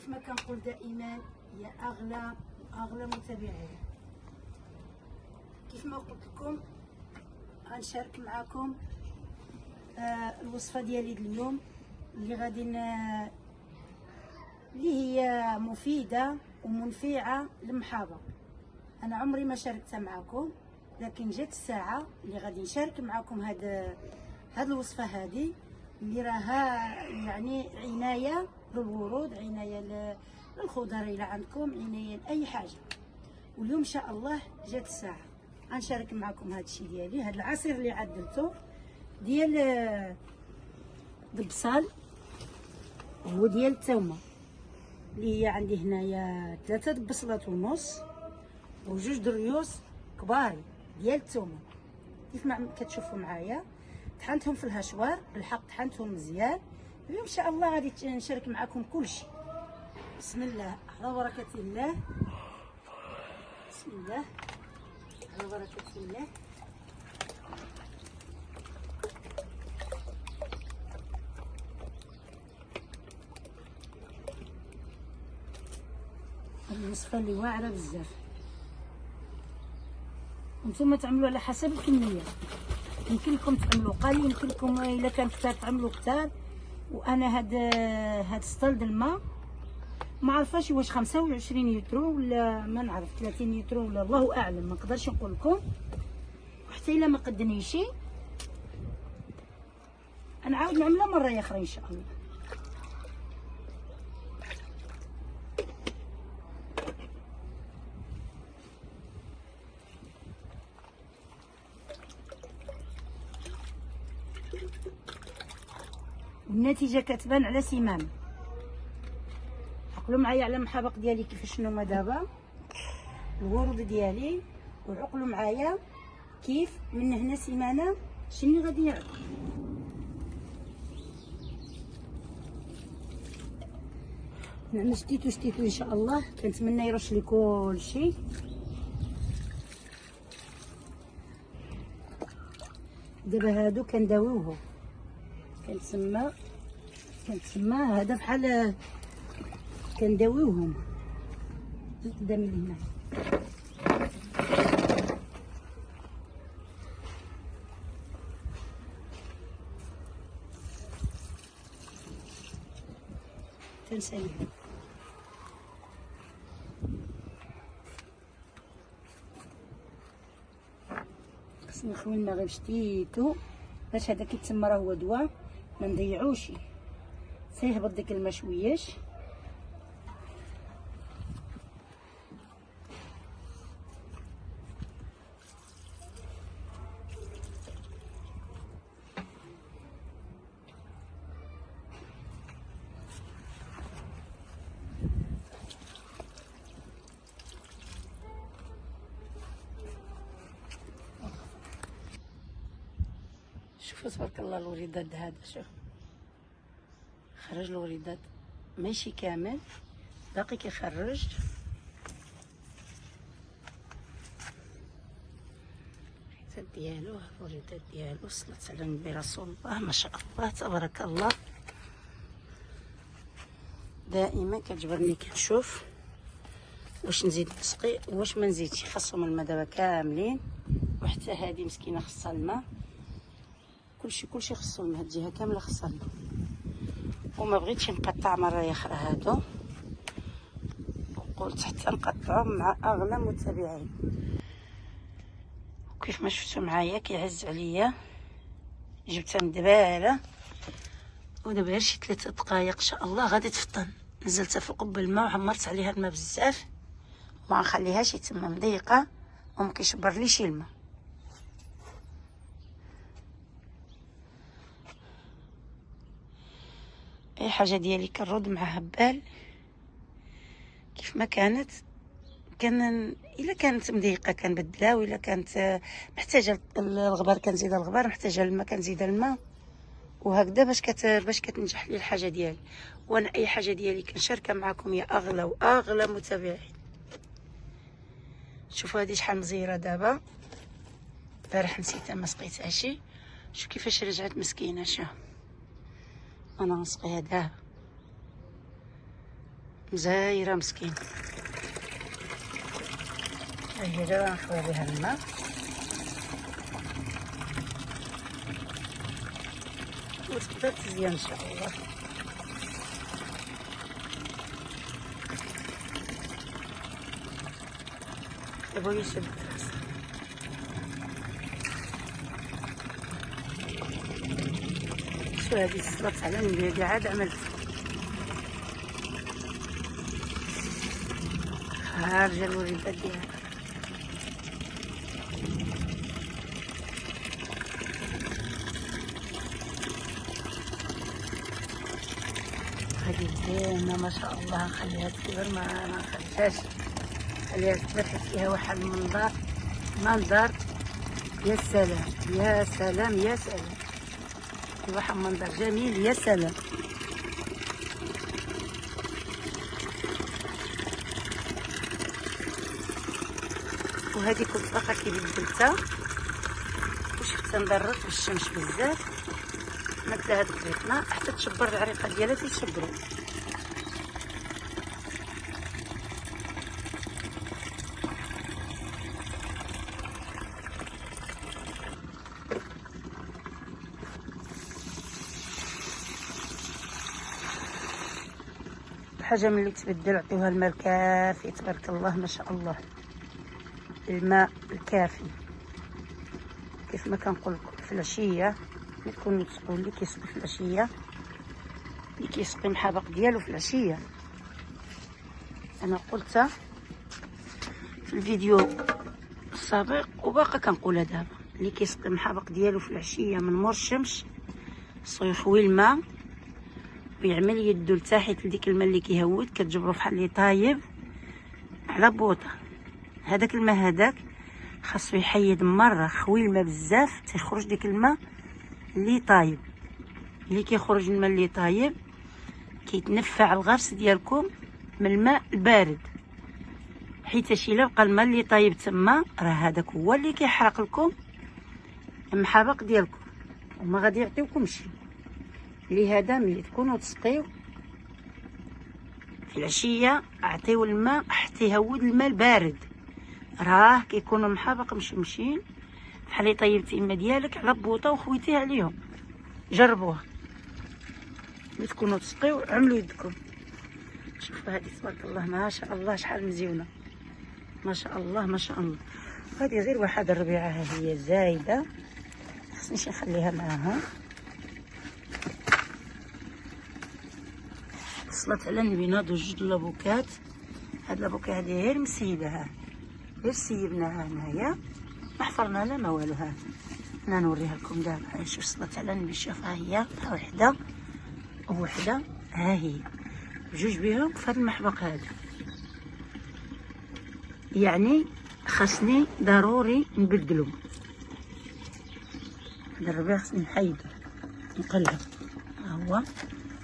كيف ما كنقول دائما يا اغلى متابعين، كيف ما قلت لكم غنشارك معكم الوصفه ديالي اليوم اللي غادي اللي هي مفيده ومنفعه للمحابه. انا عمري ما شاركتها معكم، لكن جات الساعه اللي غادي نشارك معكم هاد الوصفه هذه اللي راها يعني عنايه للورود، عنايه للخضر الى عندكم، عنايه لاي حاجه. واليوم ان شاء الله جات الساعه غنشارك معكم هذا الشيء ديالي، هذا العصير اللي عدلته ديال البصل وديال الثومه، اللي هي عندي هنايا 3 بصلات ونص وجوج دريوس كبار ديال الثومه. كيف ما كتشوفوا معايا طحنتهم في الهشوار، بالحق طحنتهم مزيان. اليوم ان شاء الله غادي نشارك معكم كل شيء. بسم الله على بركه الله، بسم الله على بركه الله. الوصفه اللي واعره بزاف، وانتم تعملوا على حسب الكميه. يمكن لكم تعملوا قليل، يمكن لكم الا كان كثار تعملوا كثار. وانا هاد سطل د الماء ما عرفاش واش 25 لترو ولا ما نعرف 30 لترو ولا الله اعلم، ما نقدرش نقول لكم. وحتى الا ما قدنيش نعاود نعملها مره اخرى ان شاء الله. والنتيجه كتبان على سيمانه. عقلوا معايا على المحابق ديالي كيفاش هما دابا الورود ديالي، وعقلوا معايا كيف من هنا سيمانه شنو غادي يعود. نعم شتيتو ان شاء الله. كنتمنى يرش لي كلشي. دابا هادو كنداويوهم، كنتسمى هذا بحال كنداويوهم. زيد قدامي لهنا تنساليهم. خصني خوينا غير شتيتو باش هذا كيتسمى راه هو دواء ما نضيعوش. سيهبط ديك الماء شوياش. شوفوا تبارك الله الوريدات هذا، شوف خرج الوريدات ماشي كامل، باقي كيخرج. الوريدات ديالو صلاه على النبي رسول الله، ما شاء الله تبارك الله. دائما كتجبرني كنشوف واش نزيد نسقي واش ما نزيدش. خاصهم الماء دابا كاملين، وحتى هذه مسكينه خاصها الماء. كلشي خصو الماء، هاد الجهه كامله خصها الماء. وما بغيتش نقطع مره اخرى هادو، وقلت حتى نقطعهم مع اغلى متابعين. وكيف ما شفتوا معايا كيعز عليا، جبتها مدباله ودابا غير شي 3 دقائق ان شاء الله غادي تفطن. نزلتها في قب الماء وحمرت عليها الماء بزاف، وما نخليهاش يتم مضيقه وما كيشبرليش الماء. اي حاجه ديالي كنرد معها بال كيف ما كانت. الا كانت مضيقه كنبدلها، والا كانت محتاجه الغبار كنزيد الغبار، محتاجه الماء كنزيد الماء، وهكذا باش كتنجح لي الحاجه ديالي. وانا اي حاجه ديالي كنشاركها معكم يا اغلى واغلى متابعين. شوفوا هذه شحال مزيره دابا، البارح نسيتها ما سقيتهاش. شوف كيفاش رجعت مسكينه. شوف انا غنسقيها دابا مزايره مسكين. هي دابا نخوي عليها الماء وتبدا تزيان ان شاء الله. دابا يشد راسه. شو هادي الصلاة على النبي عاد عملت خارجه الوريدات ديالها. هادي زينه ما شاء الله. خليها تكبر ما نخليهاش، خليها تكبر حيت فيها واحد منظر يا سلام يا سلام يا سلام. في واحد منظر جميل يا سلام. وهذه كل طاقه كي بدلتها وشفت ندرت بالشمس بزاف مثل هاد الخيطنا حتى تشبر العريقه ديالها تيشبرو. الحاجه ملي تبدل عطيوها الماء الكافي تبارك الله ما شاء الله. الماء الكافي كيف ما كنقول لكم في العشيه ملي تكونوا تسقوا اللي كيسقي في العشيه اللي كيسقي المحابق ديالو في العشيه. انا قلتها في الفيديو السابق وباقا كنقولها دابا، اللي كيسقي المحابق ديالو في العشيه من مور الشمس خصو يخوي الماء ويعمل يدو لتحت لديك الماء اللي كيهود كتجبرو فحال اللي طايب على بوطه. هذاك الماء هذاك خاصو يحيد مره خوي الماء بزاف تيخرج ديك الماء اللي طايب. اللي كيخرج الماء اللي طايب كيتنفع الغرس ديالكم من الماء البارد، حيت الا بقى الماء اللي طايب تما راه هذاك هو اللي كيحرق لكم المحابق ديالكم وما غادي يعطيوكمش. لهذا ملي تكونوا تسقيو في العشيه اعطيو الماء حتى يهود الماء البارد، راه كيكونوا المحابق مشمشين بحال اللي طيبتي الماء ديالك على بوطه وخويتيه عليهم. جربوها ملي تكونوا تسقيو عملوا يدكم. شوفوا هذه تبارك الله ما شاء الله شحال مزيونه ما شاء الله ما شاء الله. هذه غير واحد الربيعه ها هي زايده خصنيش نخليها معاها. وصلت على النبي ناضوا جوج لابوكات. هاد لابوكا هادي غير مسيبه غير سيبناها هنايا ما حفرنا لا ما والو. ها انا نوريها لكم دابا. شوف وصلت على النبي شوف ها هي وحده وحده ها هي جوج بهم في هاد المحبق هذا. يعني خاصني ضروري نبدلو هذا الربيع خاصني نحيدو نقلعو. ها هو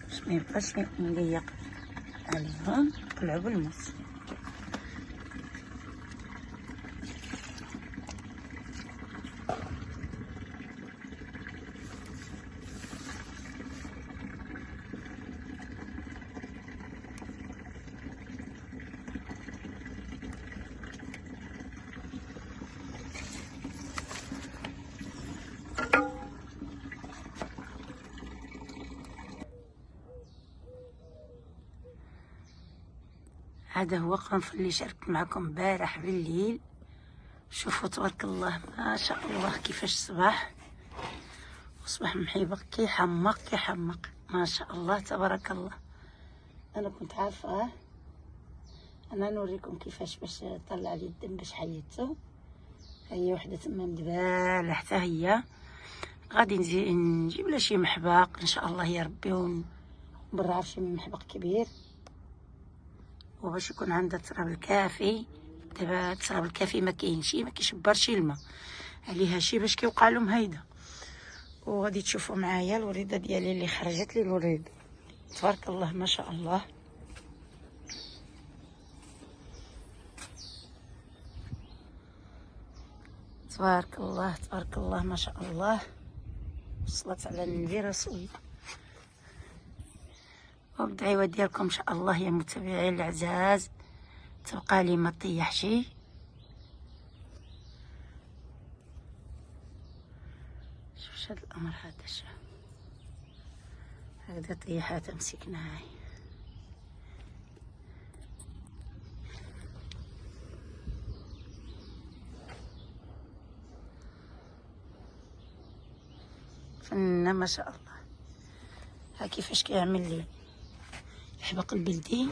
باش ما يبقاش مضيق عليهم نقلعو بالموس. هذا هو قرنفل اللي شاركت معكم امبارح بالليل. شوفوا تبارك الله ما شاء الله كيفاش صباح وصباح محيبق كيحمق ما شاء الله تبارك الله. انا كنت عارفه انا نوريكم كيفاش باش طلع لي الدم باش حيدته. هي وحده تما مدباله حتى هي غادي نجيب لها شي محبق ان شاء الله يا ربي ونبرع شي محبق كبير وباش يكون عندها التراب الكافي. دابا التراب الكافي ما كاينش ما كيشبرش الماء عليها شي باش كيوقع لهم هيدا. وغادي تشوفوا معايا الوريده ديالي اللي خرجت لي الوريد تبارك الله ما شاء الله. تبارك الله تبارك الله ما شاء الله. صلت على النبي رسول. وبالدعوة ديالكم ان شاء الله يا متابعين الأعزاز تبقى لي ما طيحش. شوف هاد الامر هذا، شوف هذا طيحات مسكناها. فنان ما شاء الله. ها كيفاش كيعمل لي الحبق البلدي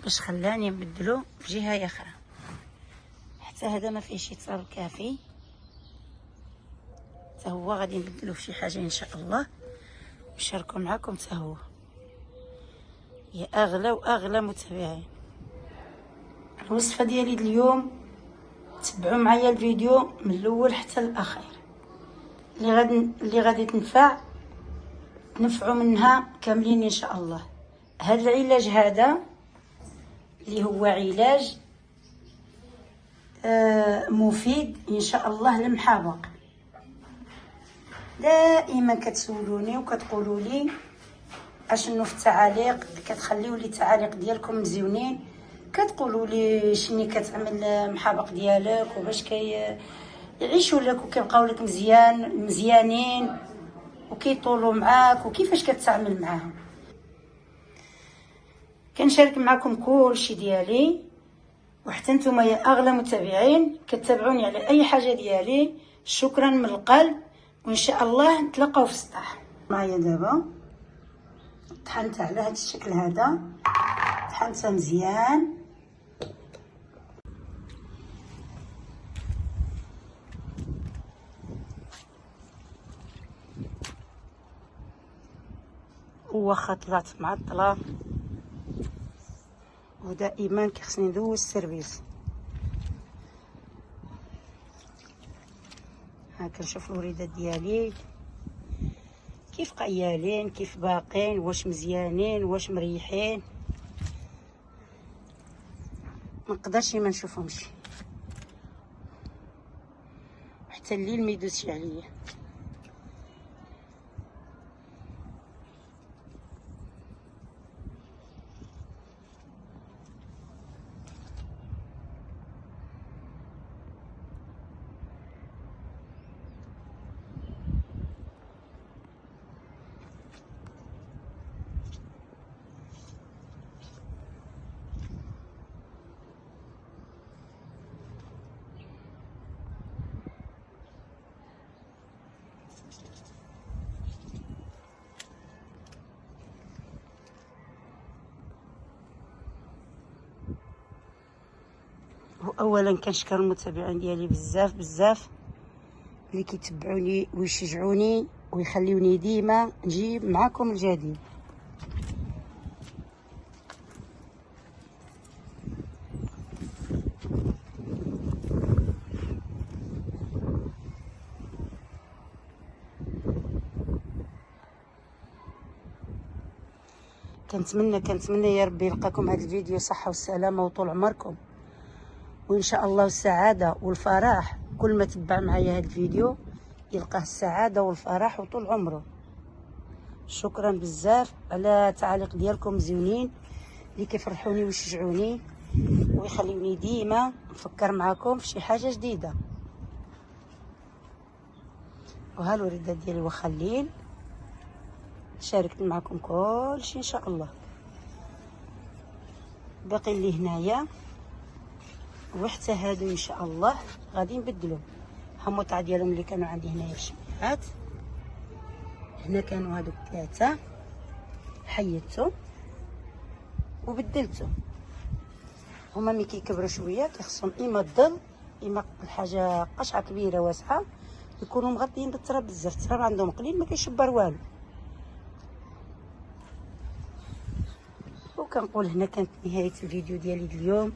باش خلاني نبدلو في جهه اخرى. حتى هذا ما فيهش يتصرف كافي، حتى هو غادي نبدلو في شي حاجه ان شاء الله نشاركو معكم. حتى هو يا اغلى واغلى متابعين. الوصفه ديالي اليوم تبعوا معايا الفيديو من الاول حتى الاخير، اللي غادي تنفعوا منها كاملين ان شاء الله. هذا العلاج هذا اللي هو علاج مفيد ان شاء الله للمحابق. دائما كتسولوني وكتقولوا لي اشنو في التعاليق، كتخليو لي التعاليق ديالكم مزيونين، كتقولوا لي شني كتعمل المحابق ديالك وباش يعيشوا لك وكيبقاو لك مزيانين وكيطولوا معاك وكيفاش كتعامل معاهم. كنشارك معكم كلشي ديالي، وحتى نتوما يا اغلى متابعين كتابعوني على اي حاجه ديالي. شكرا من القلب، وان شاء الله نتلاقاو في السطح. معايا دابا طحنتها على هذا الشكل هذا، طحنتها مزيان. واخا طلعت معطله، ودائما كيخصني ندوز السيرفيس. ها كنشوف الوريدات ديالي كيف قيالين، كيف باقين، واش مزيانين، واش مريحين. منقدرش ما نشوفهمش حتى الليل ما يدوزش عليا. اولا كنشكر المتابعين ديالي بزاف بزاف اللي كيتبعوني ويشجعوني ويخليوني ديما نجيب معكم الجديد. كنتمنى يا ربي يلقاكم هذا الفيديو صحه والسلامه وطول عمركم، وان شاء الله السعاده والفرح. كل ما تبع معايا هذا الفيديو يلقاه السعاده والفرح وطول عمره. شكرا بزاف على التعاليق ديالكم زوينين اللي كيفرحوني ويشجعوني ويخليوني ديما نفكر معاكم في شي حاجه جديده. وها الوريدات ديالي واخا الليل شاركت معكم كلشي ان شاء الله. باقي اللي هنايا وحتى هادو ان شاء الله غادي نبدلو المطعه ديالهم اللي كانوا عندي هنايا في الشميعات. هنا كانوا هادوك 3 حيدتهم وبدلتهم. هما ملي كيكبروا شويه كيخصهم اما الظل اما الحاجه قشعه كبيره واسعه يكونوا مغطيين بالتراب بزاف. التراب عندهم قليل ما كيشبر والو. وكنقول هنا كانت نهايه الفيديو ديالي اليوم،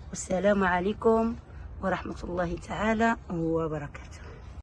والسلام عليكم ورحمه الله تعالى وبركاته.